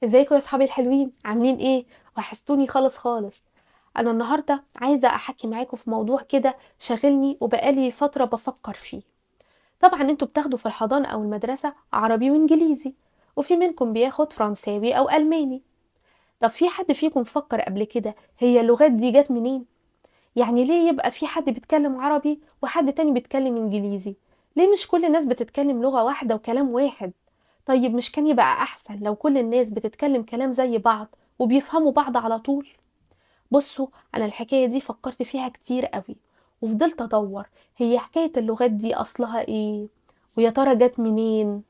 ازيكم يا صحابي الحلوين، عاملين ايه؟ وحشتوني خالص خالص. انا النهارده عايزه احكي معاكم في موضوع كده شاغلني وبقالي فتره بفكر فيه. طبعا انتوا بتاخدوا في الحضانه او المدرسه عربي وانجليزي، وفي منكم بياخد فرنساوي او الماني. طب في حد فيكم فكر قبل كده هي اللغات دي جت منين؟ يعني ليه يبقى في حد بيتكلم عربي وحد تاني بيتكلم انجليزي؟ ليه مش كل الناس بتتكلم لغة واحدة وكلام واحد؟ طيب مش كان يبقى احسن لو كل الناس بتتكلم كلام زي بعض وبيفهموا بعض على طول؟ بصوا، انا الحكاية دي فكرت فيها كتير قوي، وفضلت ادور هي حكاية اللغات دي اصلها ايه، ويا ترى جت منين،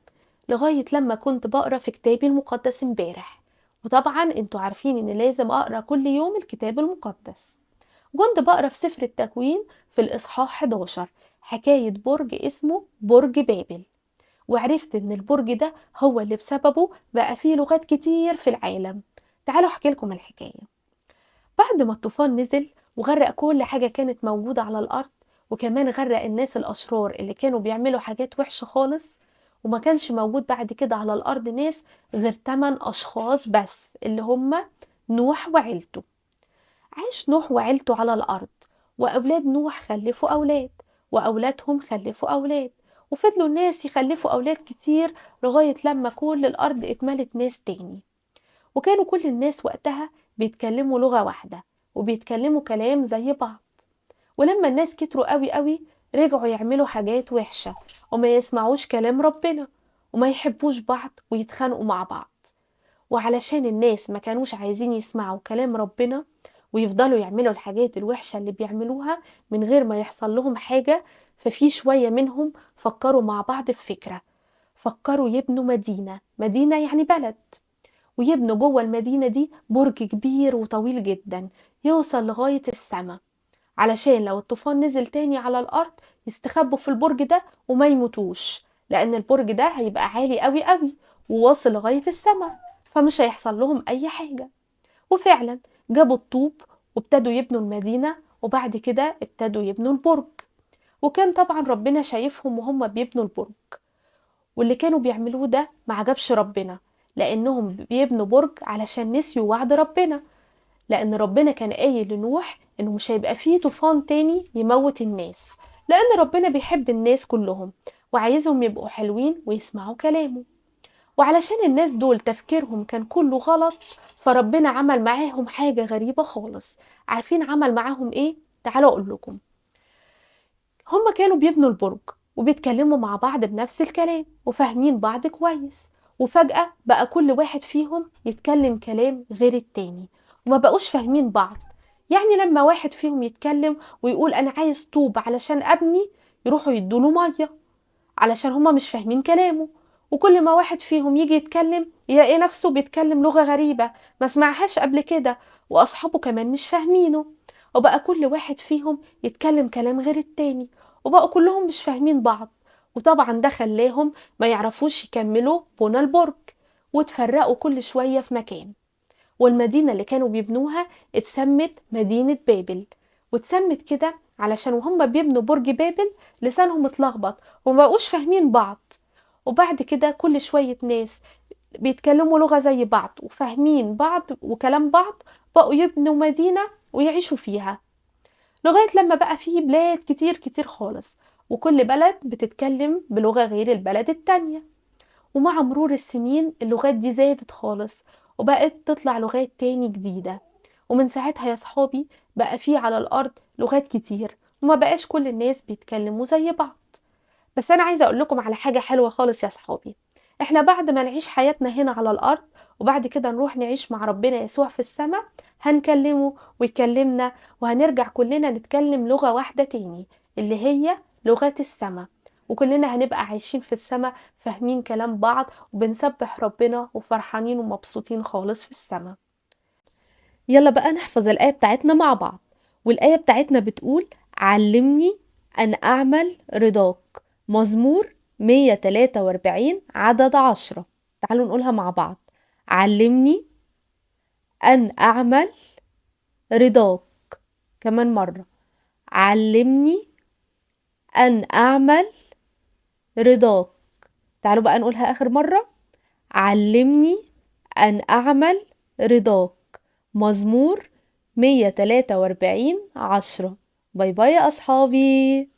لغاية لما كنت بقرا في كتابي المقدس امبارح. وطبعا انتوا عارفين ان لازم اقرا كل يوم الكتاب المقدس. كنت بقرا في سفر التكوين في الإصحاح 11 حكاية برج اسمه برج بابل، وعرفت إن البرج ده هو اللي بسببه بقى فيه لغات كتير في العالم. تعالوا أحكي لكم الحكاية. بعد ما الطوفان نزل وغرق كل حاجة كانت موجودة على الأرض، وكمان غرق الناس الأشرار اللي كانوا بيعملوا حاجات وحشة خالص، وما كانش موجود بعد كده على الأرض ناس غير 8 أشخاص بس اللي هم نوح وعيلته. عاش نوح وعيلته على الأرض، وأولاد نوح خلفوا أولاد، وأولادهم خلفوا أولاد، وفضلوا الناس يخلفوا أولاد كتير لغاية لما كل الأرض اتملت ناس تاني. وكانوا كل الناس وقتها بيتكلموا لغة واحدة، وبيتكلموا كلام زي بعض. ولما الناس كتروا قوي قوي، رجعوا يعملوا حاجات وحشة، وما يسمعوش كلام ربنا، وما يحبوش بعض ويتخانقوا مع بعض. وعلشان الناس ما كانوش عايزين يسمعوا كلام ربنا، ويفضلوا يعملوا الحاجات الوحشة اللي بيعملوها من غير ما يحصل لهم حاجة، ففي شوية منهم فكروا مع بعض في فكرة. فكروا يبنوا مدينة يعني بلد، ويبنوا جوه المدينة دي برج كبير وطويل جدا يوصل لغاية السماء، علشان لو الطوفان نزل تاني على الأرض يستخبوا في البرج ده وما يموتوش، لأن البرج ده هيبقى عالي قوي قوي وواصل لغاية السماء، فمش هيحصل لهم أي حاجة. وفعلا جابوا الطوب وابتدوا يبنوا المدينة، وبعد كده ابتدوا يبنوا البرج. وكان طبعا ربنا شايفهم وهم بيبنوا البرج، واللي كانوا بيعملوه ده ما عجبش ربنا، لأنهم بيبنوا برج علشان نسيوا وعد ربنا. لأن ربنا كان قايل لنوح إنه مش هيبقى فيه طوفان تاني يموت الناس، لأن ربنا بيحب الناس كلهم وعايزهم يبقوا حلوين ويسمعوا كلامه. وعلشان الناس دول تفكيرهم كان كله غلط، فربنا عمل معاهم حاجة غريبة خالص. عارفين عمل معاهم ايه؟ تعالوا اقول لكم. هما كانوا بيبنوا البرج وبيتكلموا مع بعض بنفس الكلام وفاهمين بعض كويس، وفجأة بقى كل واحد فيهم يتكلم كلام غير التاني، وما بقوش فاهمين بعض. يعني لما واحد فيهم يتكلم ويقول انا عايز طوب علشان ابني، يروحوا يدوله ميه علشان هما مش فاهمين كلامه. وكل ما واحد فيهم يجي يتكلم يلاقي نفسه بيتكلم لغة غريبة ما سمعهاش قبل كده، وأصحابه كمان مش فاهمينه. وبقى كل واحد فيهم يتكلم كلام غير التاني، وبقوا كلهم مش فاهمين بعض. وطبعا ده خلاهم ما يعرفوش يكملوا بنى البرج، وتفرقوا كل شوية في مكان. والمدينة اللي كانوا بيبنوها اتسمت مدينة بابل، واتسمت كده علشان وهم بيبنوا برج بابل لسانهم اتلخبط ومبقوش فاهمين بعض. وبعد كده كل شوية ناس بيتكلموا لغة زي بعض وفاهمين بعض وكلام بعض، بقوا يبنوا مدينة ويعيشوا فيها، لغاية لما بقى فيه بلاد كتير كتير خالص، وكل بلد بتتكلم بلغة غير البلد التانية. ومع مرور السنين اللغات دي زادت خالص، وبقت تطلع لغات تاني جديدة. ومن ساعتها يا صحابي بقى في على الأرض لغات كتير، وما بقاش كل الناس بيتكلموا زي بعض. بس أنا عايزة أقول لكم على حاجة حلوة خالص يا صحابي. احنا بعد ما نعيش حياتنا هنا على الأرض، وبعد كده نروح نعيش مع ربنا يسوع في السماء، هنكلمه ويكلمنا، وهنرجع كلنا نتكلم لغة واحدة تاني اللي هي لغة السماء. وكلنا هنبقى عايشين في السماء فاهمين كلام بعض، وبنسبح ربنا وفرحانين ومبسوطين خالص في السماء. يلا بقى نحفظ الآية بتاعتنا مع بعض. والآية بتاعتنا بتقول: علمني أن أعمل رضاك. مزمور 143 عدد 10. تعالوا نقولها مع بعض: علمني أن أعمل رضاك. كمان مرة: علمني أن أعمل رضاك. تعالوا بقى نقولها آخر مرة. علمني أن أعمل رضاك. مزمور 143:10. باي باي يا أصحابي.